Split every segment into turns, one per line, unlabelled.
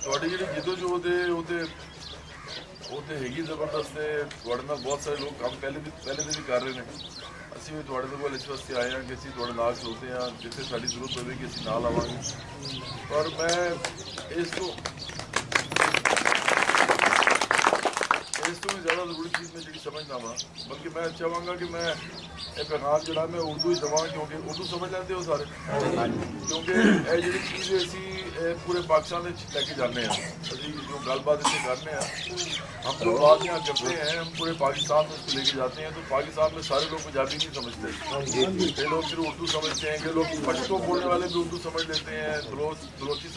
ਤੁਹਾਡੀ ਜਿਹੜੀ ਜਦੋਜੋਦ ਹੈ ਉਹ ਤੇ ਹੈਗੀ ਜ਼ਬਰਦਸਤ ਹੈ। ਤੁਹਾਡੇ ਨਾਲ ਬਹੁਤ ਸਾਰੇ ਲੋਕ ਕੰਮ ਪਹਿਲੇ ਵੀ ਕਰ ਰਹੇ ਨੇ। ਅਸੀਂ ਵੀ ਤੁਹਾਡੇ ਕੋਲ ਇਸ ਵਾਸਤੇ ਆਏ ਹਾਂ ਕਿ ਅਸੀਂ ਤੁਹਾਡੇ ਨਾਲ ਖਲੋਤੇ ਹਾਂ, ਜਿੱਥੇ ਸਾਡੀ ਜ਼ਰੂਰਤ ਹੋਵੇਗੀ ਅਸੀਂ ਨਾਲ ਆਵਾਂਗੇ। ਪਰ ਮੈਂ ਇਸ ਤੋਂ بھی زیادہ ضروری چیز میں جی سمجھنا وا، بلکہ میں چاہوں گا کہ میں یہ پیغام جڑا میں اردو ہی دوا، کیونکہ اردو سمجھ لیتے ہو سارے، کیونکہ یہ جی چیز اسی پورے پاکستان لے کے جانے ہیں، ابھی جو گل بات اتنے کرنے ہیں، ہم جو بات یہاں کرتے ہیں ہم پورے پاکستان میں اس کو لے کے جاتے ہیں، تو پاکستان میں سارے لوگ پنجابی نہیں سمجھتے، کئی لوگ صرف اردو سمجھتے ہیں، کئی لوگ پشتو بولنے والے بھی اردو سمجھ لیتے ہیں، بلوچی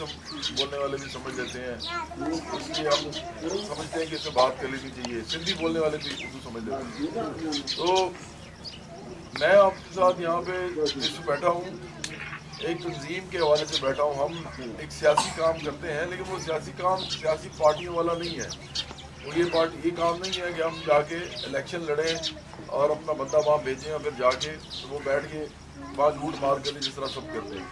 بولنے والے بھی سمجھ لیتے ہیں، اس لیے ہم سمجھتے ہیں کہ اس میں بات کر لینی چاہیے، سندھی بولنے والے بھی اردو سمجھ لیتے ہیں۔ تو میں آپ کے ساتھ یہاں پہ جس بیٹھا ہوں ایک تنظیم کے حوالے سے بیٹھا ہوں۔ ہم ایک سیاسی کام کرتے ہیں، لیکن وہ سیاسی کام سیاسی پارٹیوں والا نہیں ہے، وہ یہ کام نہیں ہے کہ ہم جا کے الیکشن لڑیں اور اپنا بندہ وہاں بھیجیں اور پھر جا کے وہ بیٹھ کے وہاں جھوٹ مار کر جس طرح سب کرتے ہیں۔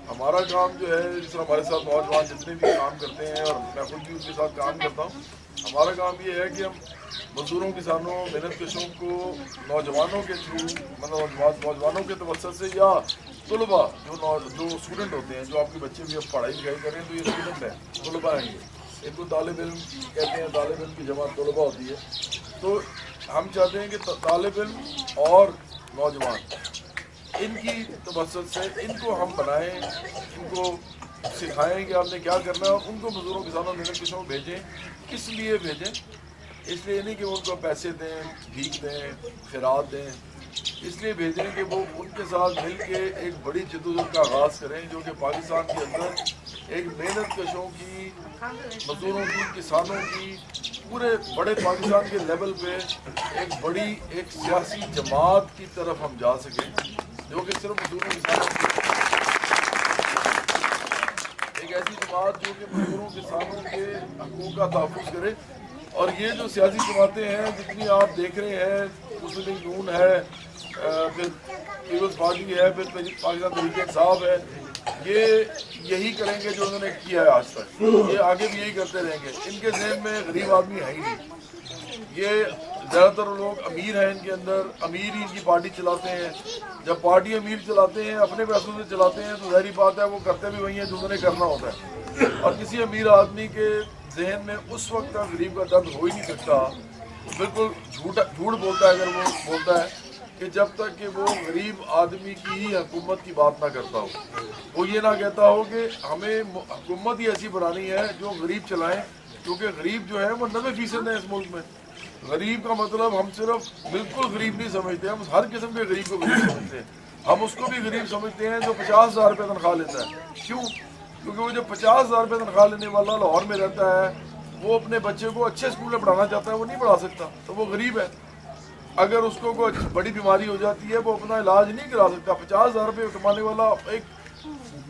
ہمارا کام جو ہے، جس طرح ہمارے ساتھ نوجوان جتنے بھی کام کرتے ہیں اور میں خود بھی اس کے ساتھ کام کرتا ہوں، ہمارا کام یہ ہے کہ ہم مزدوروں، کسانوں، محنت کشوں کو نوجوانوں کے تھرو، مطلب نوجوانوں کے توسط سے، یا طلباء جو اسٹوڈنٹ ہوتے ہیں، جو آپ کے بچے بھی اب پڑھائی لکھائی کر رہے ہیں تو یہ اسٹوڈنٹ ہیں، طلباء ہیں، یہ ان کو طالب علم کہتے ہیں، طالب علم کی جمع طلباء ہوتی ہے۔ تو ہم چاہتے ہیں کہ طالب علم اور نوجوان ان کی توسط سے ان کو ہم بنائیں، ان کو سکھائیں کہ آپ نے کیا کرنا ہے، اور ان کو مزدوروں، کسانوں، محنت کشوں کو بھیجیں۔ کس لیے بھیجیں؟ اس لیے نہیں کہ وہ ان کو پیسے دیں، بھیک دیں، خیرات دیں، اس لیے بھیجیں کہ وہ ان کے ساتھ مل کے ایک بڑی جدوجہد کا آغاز کریں، جو کہ پاکستان کے اندر ایک محنت کشوں کی، مزدوروں کی، کسانوں کی، پورے بڑے پاکستان کے لیول پہ ایک بڑی ایک سیاسی جماعت کی طرف ہم جا سکیں، جو کہ صرف مزدوروں، کسانوں کی ایک ایسی جماعت جو کہ مزدوروں، کسانوں کے حقوق کا تحفظ کرے۔ اور یہ جو سیاسی جماعتیں ہیں جتنی آپ دیکھ رہے ہیں، مسلم لیگ نون ہے، پھر پیپلز پارٹی ہے، پھر پاکستان تحریک انصاف ہے، یہ یہی کریں گے جو انہوں نے کیا ہے آج تک، یہ آگے بھی یہی کرتے رہیں گے۔ ان کے ذہن میں غریب آدمی ہے ہی نہیں، یہ زیادہ تر لوگ امیر ہیں، ان کے اندر امیر ہی ان کی پارٹی چلاتے ہیں۔ جب پارٹی امیر چلاتے ہیں، اپنے پیسوں سے چلاتے ہیں، تو ظاہری بات ہے وہ کرتے بھی وہی ہیں جو انہوں نے کرنا ہوتا ہے۔ اور کسی امیر آدمی کے ذہن میں اس وقت کا غریب کا درد ہو ہی نہیں سکتا، بالکل جھوٹ بولتا ہے اگر وہ بولتا ہے کہ جب تک کہ وہ غریب آدمی کی ہی حکومت کی بات نہ کرتا ہو، وہ یہ نہ کہتا ہو کہ ہمیں حکومت ہی ایسی بنانی ہے جو غریب چلائیں، کیونکہ غریب جو ہے وہ 90% ہے اس ملک میں۔ غریب کا مطلب ہم صرف بالکل غریب نہیں سمجھتے، ہم ہر قسم کے غریب کو غریب سمجھتے ہیں۔ ہم اس کو بھی غریب سمجھتے ہیں جو 50,000 روپے تنخواہ لیتا ہے۔ کیوں؟ کیونکہ وہ جو 50,000 روپے تنخواہ لینے والا لاہور میں رہتا ہے، وہ اپنے بچے کو اچھے اسکول میں پڑھانا چاہتا ہے، وہ نہیں پڑھا سکتا، تو وہ غریب ہے۔ اگر اس کو کوئی بڑی بیماری ہو جاتی ہے، وہ اپنا علاج نہیں کرا سکتا۔ 50,000 روپے کمانے والا ایک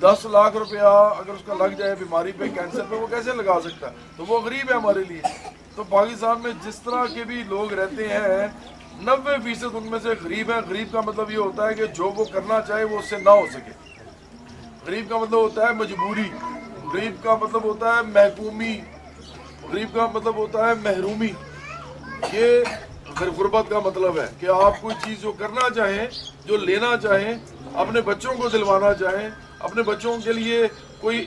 10 لاکھ روپیہ اگر اس کا لگ جائے بیماری پہ، کینسر پہ، وہ کیسے لگا سکتا ہے؟ تو وہ غریب ہے ہمارے لیے۔ تو پاکستان میں جس طرح کے بھی لوگ رہتے ہیں، 90% ان میں سے غریب ہیں۔ غریب کا مطلب یہ ہوتا ہے کہ جو وہ کرنا چاہے وہ اس سے نہ ہو سکے۔ غریب کا مطلب ہوتا ہے مجبوری، غریب کا مطلب ہوتا ہے محکومی، غریب کا مطلب ہوتا ہے محرومی۔ یہ غربت کا مطلب ہے کہ آپ کوئی چیز جو کرنا چاہیں، جو لینا چاہیں، اپنے بچوں کو دلوانا چاہیں، اپنے بچوں کے لیے کوئی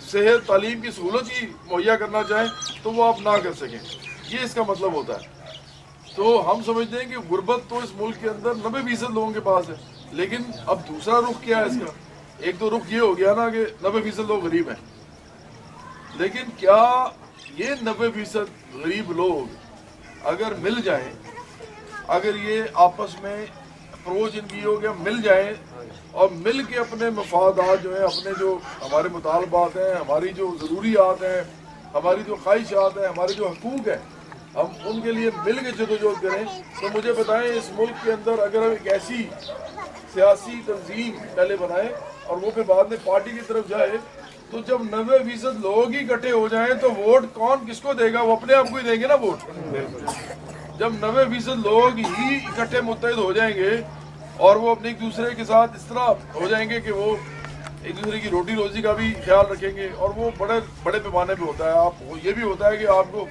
صحت تعلیم کی سہولت ہی مہیا کرنا چاہیں، تو وہ آپ نہ کر سکیں، یہ اس کا مطلب ہوتا ہے۔ تو ہم سمجھتے ہیں کہ غربت تو اس ملک کے اندر 90% لوگوں کے پاس ہے، لیکن اب دوسرا رخ کیا ہے اس کا؟ ایک تو رخ یہ ہو گیا نا کہ 90% لوگ غریب ہیں، لیکن کیا یہ 90% غریب لوگ اگر مل جائیں، اگر یہ آپس میں اپروچ ان کی ہو کہ مل جائیں اور مل کے اپنے مفادات جو ہیں، اپنے جو ہمارے مطالبات ہیں، ہماری جو ضروریات ہیں، ہماری جو خواہشات ہیں، ہمارے جو حقوق ہیں، ہم ان کے لیے مل کے جدوجہد کریں، تو مجھے بتائیں اس ملک کے اندر اگر ہم ایک ایسی سیاسی تنظیم پہلے بنائیں اور وہ پھر بعد میں پارٹی کی طرف جائے، تو جب 90% لوگ ہی اکٹھے ہو جائیں تو ووٹ کون کس کو دے گا؟ وہ اپنے آپ کو ہی دیں گے نا ووٹ۔ جب 90% لوگ ہی اکٹھے متحد ہو جائیں گے اور وہ اپنے ایک دوسرے کے ساتھ اس طرح ہو جائیں گے کہ وہ ایک دوسرے کی روٹی روزی کا بھی خیال رکھیں گے، اور وہ بڑے بڑے پیمانے پہ ہوتا ہے. آپ یہ بھی ہوتا ہے کہ آپ کو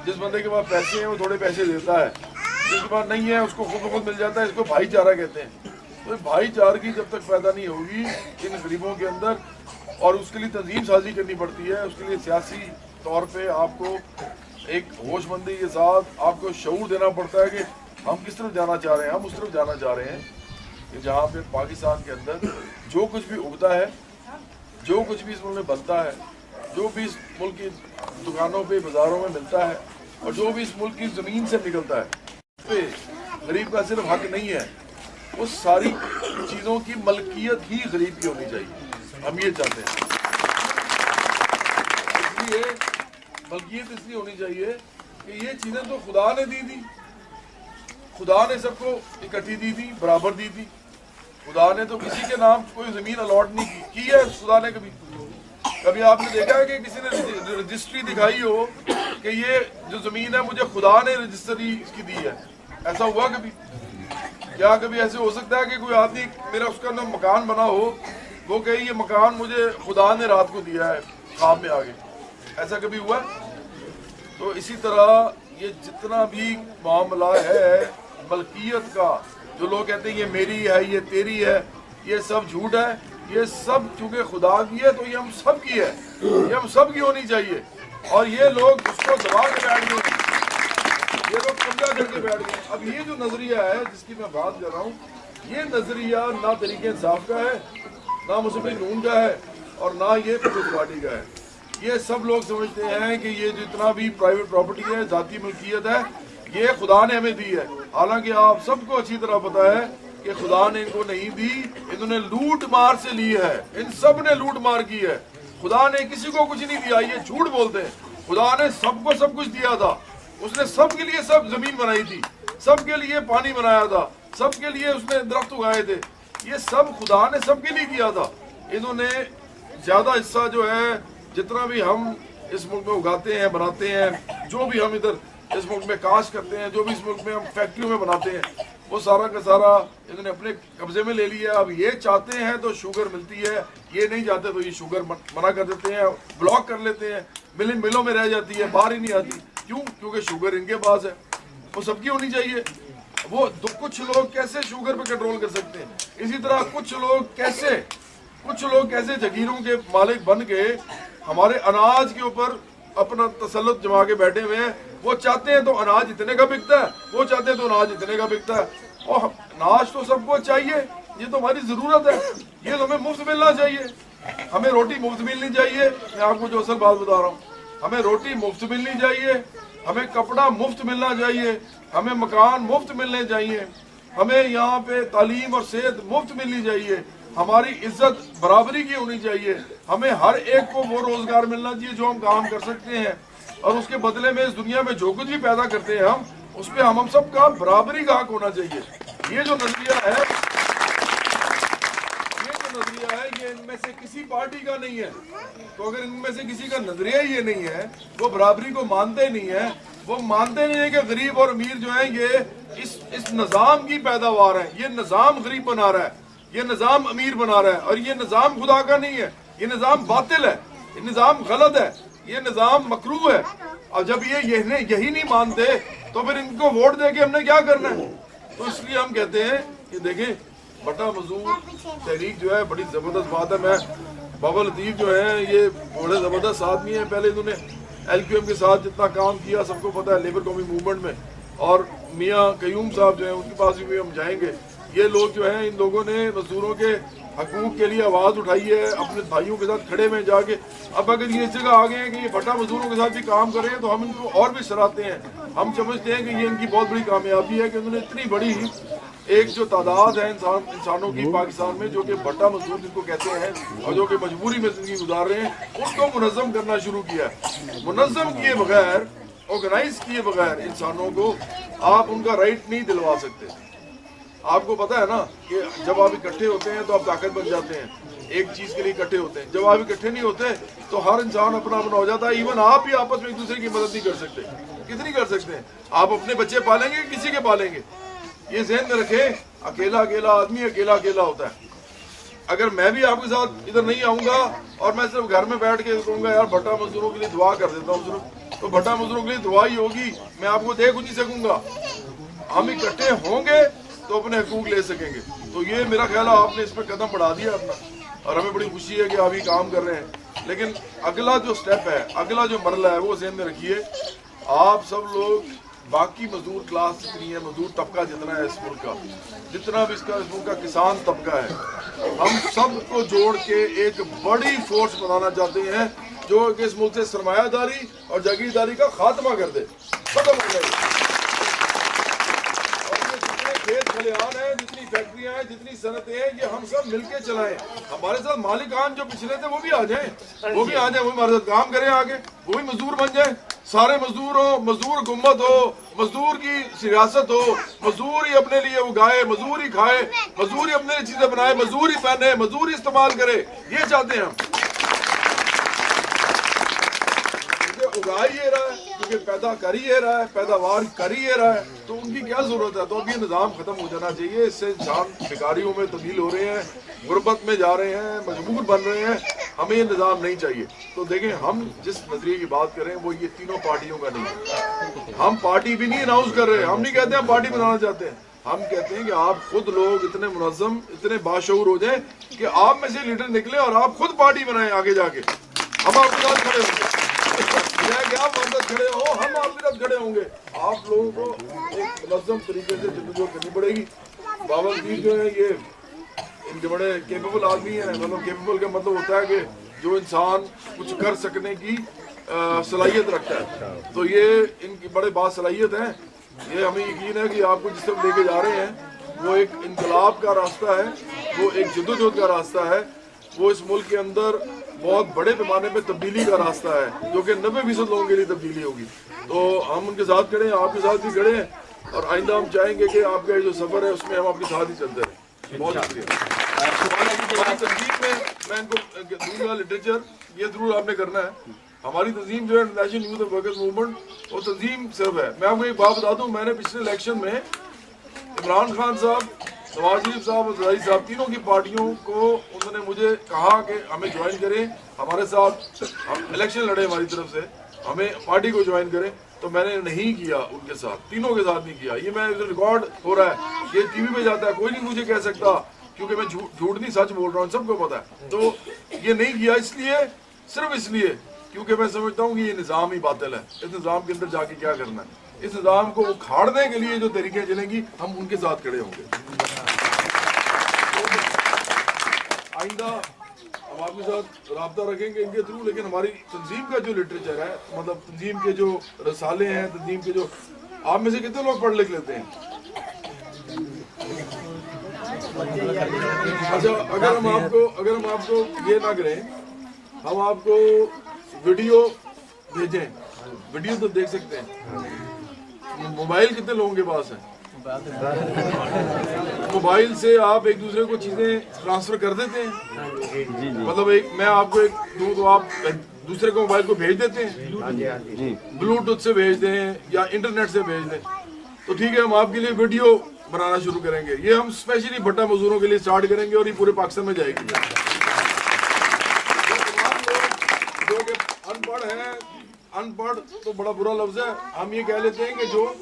جس بندے کے پاس پیسے ہیں وہ تھوڑے پیسے دیتا ہے، جس کے پاس نہیں ہے اس کو خود بخود مل جاتا ہے. اس کو بھائی چارہ کہتے ہیں. تو بھائی چارگی جب تک پیدا نہیں ہوگی ان غریبوں کے اندر، اور اس کے لیے تنظیم سازی کرنی پڑتی ہے. اس کے لیے سیاسی طور پہ آپ کو ایک ہوش مندی کے ساتھ آپ کو شعور دینا پڑتا ہے کہ ہم کس طرف جانا چاہ رہے ہیں. ہم اس طرف جانا چاہ رہے ہیں کہ جہاں پہ پاکستان کے اندر جو کچھ بھی اگتا ہے، جو کچھ بھی اس ملک میں بنتا ہے، جو بھی اس ملک کی دکانوں پہ بازاروں میں ملتا ہے، اور جو بھی اس ملک کی زمین سے نکلتا ہے، اس پہ غریب کا صرف حق نہیں ہے. اس ساری چیزوں کی ملکیت ہی غریب کی ہونی چاہیے. ہم یہ چاہتے ہیں. اس لیے ملکیت اس لیے ہونی چاہیے کہ یہ چیزیں تو خدا نے دی تھی. خدا نے سب کو اکٹھی دی تھی، برابر دی تھی. خدا نے تو کسی کے نام کوئی زمین الاٹ نہیں کی ہے. خدا نے کبھی آپ نے دیکھا ہے کہ کسی نے رجسٹری دکھائی ہو کہ یہ جو زمین ہے مجھے خدا نے رجسٹری اس کی دی ہے؟ ایسا ہوا کبھی؟ کیا کبھی ایسے ہو سکتا ہے کہ کوئی آدمی میرا اس کا مکان بنا ہو، وہ کہے یہ مکان مجھے خدا نے رات کو دیا ہے خواب میں آگے؟ ایسا کبھی ہوا ہے؟ تو اسی طرح یہ جتنا بھی معاملہ ہے ملکیت کا، جو لوگ کہتے ہیں یہ میری ہے، یہ تیری ہے، یہ سب جھوٹ ہے. یہ سب چونکہ خدا کی ہے تو یہ ہم سب کی ہے، یہ ہم سب کی ہونی چاہیے. اور یہ لوگ اس کو دبا کے بیٹھ گئے، یہ لوگ قبضہ کر کے بیٹھ گئے. اب یہ جو نظریہ ہے جس کی میں بات کر رہا ہوں، یہ نظریہ نہ طریقہ انصاف کا ہے، نہ مسلم نون کا ہے، اور نہ یہ پیپلز پارٹی کا ہے. یہ سب لوگ سمجھتے ہیں کہ یہ جتنا بھی پرائیویٹ پراپرٹی ہے، ذاتی ملکیت ہے، یہ خدا نے ہمیں دی ہے. حالانکہ آپ سب کو اچھی طرح پتا ہے کہ خدا نے ان کو نہیں دی، انہوں نے لوٹ مار سے لی ہے. ان سب نے لوٹ مار کی ہے. خدا نے کسی کو کچھ نہیں دیا. یہ جھوٹ بولتے ہیں. خدا نے سب کو سب کچھ دیا تھا. اس نے سب کے لیے سب زمین بنائی تھی، سب کے لیے پانی بنایا تھا، سب کے لیے اس نے درخت اگائے تھے. یہ سب خدا نے سب کے لیے کیا تھا. انہوں نے زیادہ حصہ جو ہے جتنا بھی ہم اس ملک میں اگاتے ہیں، بناتے ہیں، جو بھی ہم ادھر اس ملک میں کاشت کرتے ہیں، جو بھی اس ملک میں ہم فیکٹریوں میں بناتے ہیں، وہ سارا کا سارا انہوں نے اپنے قبضے میں لے لیا. اب یہ چاہتے ہیں تو شوگر ملتی ہے، یہ نہیں چاہتے تو یہ شوگر منع کر دیتے ہیں، بلاک کر لیتے ہیں. ملوں میں رہ جاتی ہے، باہر ہی نہیں آتی. کیوں؟ کیونکہ شوگر ان کے پاس ہے. وہ سب کی ہونی چاہیے. وہ کچھ لوگ کیسے شوگر پہ کنٹرول کر سکتے ہیں؟ اسی طرح کچھ لوگ کیسے جگیروں کے مالک بن کے ہمارے اناج کے اوپر اپنا تسلط جما کے بیٹھے ہوئے ہیں. وہ چاہتے ہیں تو اناج اتنے کا بکتا ہے، وہ چاہتے ہیں تو اناج اتنے کا بکتا ہے. اور اناج تو سب کو چاہیے، یہ تو ہماری ضرورت ہے، یہ تو ہمیں مفت ملنا چاہیے. ہمیں روٹی مفت ملنی چاہیے. میں آپ کو جو اصل بات بتا رہا ہوں، ہمیں روٹی مفت ملنی چاہیے، ہمیں کپڑا مفت ملنا چاہیے، ہمیں مکان مفت ملنے چاہیے، ہمیں یہاں پہ تعلیم اور صحت مفت ملنی چاہیے، ہماری عزت برابری کی ہونی چاہیے. ہمیں ہر ایک کو وہ روزگار ملنا چاہیے جو ہم کام کر سکتے ہیں، اور اس کے بدلے میں اس دنیا میں جو کچھ بھی پیدا کرتے ہیں ہم اس پہ ہم سب کا برابری کا حق ہونا چاہیے. یہ جو نظریہ ہے یہ ان میں سے کسی پارٹی کا نہیں ہے. تو اگر ان میں سے کسی کا نظریہ یہ نہیں ہے، وہ برابری کو مانتے نہیں ہیں، وہ مانتے نہیں ہیں کہ غریب اور امیر جو ہیں یہ اس نظام کی پیداوار ہے. یہ نظام غریب بنا رہا ہے، یہ نظام امیر بنا رہا ہے، اور یہ نظام خدا کا نہیں ہے. یہ نظام باطل ہے، یہ نظام غلط ہے، یہ نظام مکروہ ہے. اور جب یہی نہیں مانتے تو پھر ان کو ووٹ دے کے ہم نے کیا کرنا ہے؟ تو اس لیے ہم کہتے ہیں کہ دیکھیں بٹا مزدور تحریک جو ہے بڑی زبردست بات ہے. میں بابا لطیف جو ہیں یہ بڑے زبردست آدمی ہیں. پہلے انہوں نے ایل کیو ایم کے ساتھ جتنا کام کیا سب کو پتہ ہے، لیبر قومی موومنٹ میں. اور میاں قیوم صاحب جو ہیں ان کے پاس بھی ہم جائیں گے. یہ لوگ جو ہیں ان لوگوں نے مزدوروں کے حقوق کے لیے آواز اٹھائی ہے، اپنے بھائیوں کے ساتھ کھڑے میں جا کے. اب اگر یہ اس جگہ آ گئے ہیں کہ یہ بٹا مزدوروں کے ساتھ بھی کام کر رہے ہیں تو ہم ان کو اور بھی سراہتے ہیں. ہم سمجھتے ہیں کہ یہ ان کی بہت بڑی کامیابی ہے کہ انہوں نے اتنی بڑی ایک جو تعداد ہے انسانوں کی پاکستان میں جو کہ بٹا مزدور جن کو کہتے ہیں اور جو کہ مجبوری میں زندگی گزار رہے ہیں، اس کو منظم کرنا شروع کیا ہے. منظم کیے بغیر، آرگنائز کیے بغیر انسانوں کو آپ ان کا رائٹ نہیں دلوا سکتے. آپ کو پتا ہے نا کہ جب آپ اکٹھے ہوتے ہیں تو آپ طاقت بن جاتے ہیں، ایک چیز کے لیے اکٹھے ہوتے ہیں. جب آپ اکٹھے نہیں ہوتے تو ہر انسان اپنا اپنا ہو جاتا ہے. ایون آپ بھی آپس میں ایک دوسرے کی مدد نہیں کر سکتے. کتنی کر سکتے ہیں؟ آپ اپنے بچے پالیں گے کسی کے پالیں گے؟ یہ ذہن میں رکھیں، اکیلا آدمی اکیلا ہوتا ہے. اگر میں بھی آپ کے ساتھ ادھر نہیں آؤں گا اور میں صرف گھر میں بیٹھ کے کہوں گا یار بھٹا مزدوروں کے لیے دعا کر دیتا ہوں صرف، تو بھٹا مزدوروں کے لیے دعا ہی ہوگی، میں آپ کو دے کچھ نہیں سکوں گا. ہم اکٹھے ہوں گے تو اپنے حقوق لے سکیں گے. تو یہ میرا خیال ہے آپ نے اس پہ قدم بڑھا دیا اپنا، اور ہمیں بڑی خوشی ہے کہ آپ یہ کام کر رہے ہیں. لیکن اگلا جو سٹیپ ہے، اگلا جو مرحلہ ہے وہ ذہن میں رکھیے. آپ سب لوگ، باقی مزدور کلاس جتنی ہے، مزدور طبقہ جتنا ہے اس ملک کا، جتنا بھی اس ملک کا کسان طبقہ ہے، ہم سب کو جوڑ کے ایک بڑی فورس بنانا چاہتے ہیں جو کہ اس ملک سے سرمایہ داری اور جاگیرداری کا خاتمہ کر دے، ختم ہو جائے. کھیت کھلیان ہیں، جتنی فیکٹریاں ہیں، جتنی صنعتیں ہیں، یہ ہم سب مل کے چلائیں. ہمارے ساتھ مالکان جو پچھلے تھے وہ بھی آ جائیں، وہ بھی ہمارے ساتھ کام کریں آگے، وہ بھی مزدور بن جائیں. سارے مزدور ہو، مزدور حکومت ہو، مزدور کی سیاست ہو، مزدور ہی اپنے لیے اگائے، مزدور ہی کھائے، مزدور ہی اپنے لیے چیزیں بنائے، مزدور ہی پہنے، مزدور ہی استعمال کرے. یہ چاہتے ہیں ہم. اگا ہی یہ رہا ہے، کیونکہ پیدا کر ہی یہ رہا ہے، پیداوار کر ہی یہ رہا ہے، تو ان کی کیا ضرورت ہے. تو اب یہ نظام ختم ہو جانا چاہیے. اس سے انسان بیکاریوں میں تبدیل ہو رہے ہیں، غربت میں جا رہے ہیں، مجبور بن رہے ہیں. ہمیں یہ نظام نہیں چاہیے. تو دیکھیں ہم جس نظریے کی بات کریں وہ یہ تینوں پارٹیوں کا نہیں ہے. ہم پارٹی بھی نہیں اناؤنس کر رہے، ہم نہیں کہتے ہم پارٹی بنانا چاہتے ہیں. ہم کہتے ہیں کہ آپ خود لوگ اتنے منظم، اتنے باشعور ہو جائیں کہ آپ میں سے لیڈر نکلے اور آپ خود پارٹی بنائیں آگے جا کے. ہم آپ کے ساتھ کھڑے ہوں گے، کہ آپ مدد کھڑے ہو، ہم آپ کے ساتھ کھڑے ہوں گے. آپ لوگوں کو ایک منظم طریقے سے جدوجہد کرنی پڑے گی. بابا وزیر جو ہے یہ ان کے بڑے کیپیبل آدمی ہیں. مطلب کیپیبل کا مطلب ہوتا ہے کہ جو انسان کچھ کر سکنے کی صلاحیت رکھتا ہے. تو یہ ان کی بڑے باصلاحیت ہیں. یہ ہمیں یقین ہے کہ آپ کو جس طرف لے کے جا رہے ہیں وہ ایک انقلاب کا راستہ ہے، وہ ایک جدوجہد کا راستہ ہے، وہ اس ملک کے اندر بہت بڑے پیمانے پہ تبدیلی کا راستہ ہے، جو کہ 90% لوگوں کے لیے تبدیلی ہوگی. تو ہم ان کے ساتھ کھڑے ہیں، آپ کے ساتھ بھی کھڑے ہیں، اور آئندہ ہم چاہیں گے کہ آپ کا جو سفر ہے اس میں ہم آپ کے ساتھ ہی چلتے رہیں. بہت شکریہ. تنظیم میں ان کو دوں گا لٹریچر، یہ ضرور آپ نے کرنا ہے. ہماری تنظیم جو ہے نیشنل یوتھ ورکرز موومنٹ، وہ تنظیم صرف ہے. میں آپ کو ایک بات بتا دوں، میں نے پچھلے الیکشن میں عمران خان صاحب، نواز شریف صاحب اور زرعی صاحب تینوں کی پارٹیوں کو انہوں نے مجھے کہا کہ ہمیں جوائن کریں، ہمارے ساتھ ہم الیکشن لڑے، ہماری طرف سے ہمیں پارٹی کو جوائن کریں. تو میں نے نہیں کیا ان کے ساتھ، تینوں کے ساتھ نہیں کیا. یہ میں ریکارڈ ہو رہا ہے، یہ ٹی وی پہ جاتا ہے، کوئی نہیں مجھے کہہ سکتا، کیونکہ میں جھوٹ نہیں سچ بول رہا ہوں، سب کو پتا ہے. تو یہ نہیں کیا اس لیے، صرف اس لیے کیونکہ میں سمجھتا ہوں کہ یہ نظام ہی باطل ہے. اس نظام کے اندر جا کے کیا کرنا ہے؟ اس نظام کو اکھاڑنے کے لیے جو طریقے چلیں گی ہم ان کے ساتھ کھڑے ہوں گے. آئندہ ہم آپ کے ساتھ رابطہ رکھیں گے ان کے تھرو. لیکن ہماری تنظیم کا جو لٹریچر ہے، مطلب تنظیم کے جو رسالے ہیں، تنظیم کے جو، آپ میں سے کتنے لوگ پڑھ لکھ لیتے ہیں؟ اچھا، اگر ہم آپ کو یہ نہ کریں، ہم آپ کو ویڈیو بھیجیں، ویڈیو تو دیکھ سکتے ہیں. موبائل کتنے لوگوں کے پاس ہے؟ موبائل سے آپ ایک دوسرے کو چیزیں ٹرانسفر کر دیتے ہیں. مطلب میں آپ کو ایک دوں تو آپ دوسرے کو موبائل کو بھیج دیتے ہیں، بلوٹوتھ سے بھیج دیں یا انٹرنیٹ سے بھیج دیں. تو ٹھیک ہے، ہم آپ کے لیے ویڈیو بنانا شروع کریں گے. یہ ہم اسپیشلی بھٹا مزدوروں کے لیے سٹارٹ کریں گے اور یہ پورے پاکستان میں جائے گی. جو کہ ان پڑھ ہیں، ان پڑھ تو بڑا برا لفظ ہے، ہم یہ کہہ لیتے ہیں کہ جو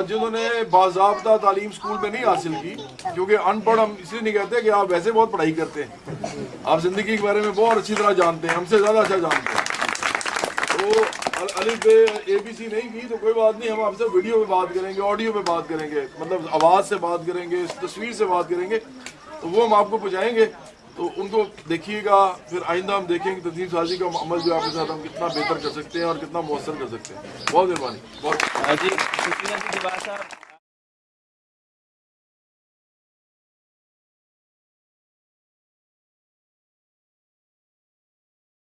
جنہوں نے باضابطہ تعلیم سکول میں نہیں حاصل کی، کیونکہ ان پڑھ ہم اس لیے نہیں کہتے کہ آپ ویسے بہت پڑھائی کرتے ہیں، آپ زندگی کے بارے میں بہت اچھی طرح جانتے ہیں، ہم سے زیادہ اچھا جانتے ہیں. تو الف اے بی سی نہیں کی تو کوئی بات نہیں، ہم آپ سے ویڈیو پہ بات کریں گے، آڈیو پہ بات کریں گے، مطلب آواز سے بات کریں گے، تصویر سے بات کریں گے. تو وہ ہم آپ کو پہنچائیں گے، تو ان کو دیکھیے گا. پھر آئندہ ہم دیکھیں گے تنظیم سازی کا عمل جو آپ کے ساتھ ہم کتنا بہتر کر سکتے ہیں اور کتنا مؤثر کر سکتے ہیں. بہت مہربانی. بہت
جی شکریہ صاحب.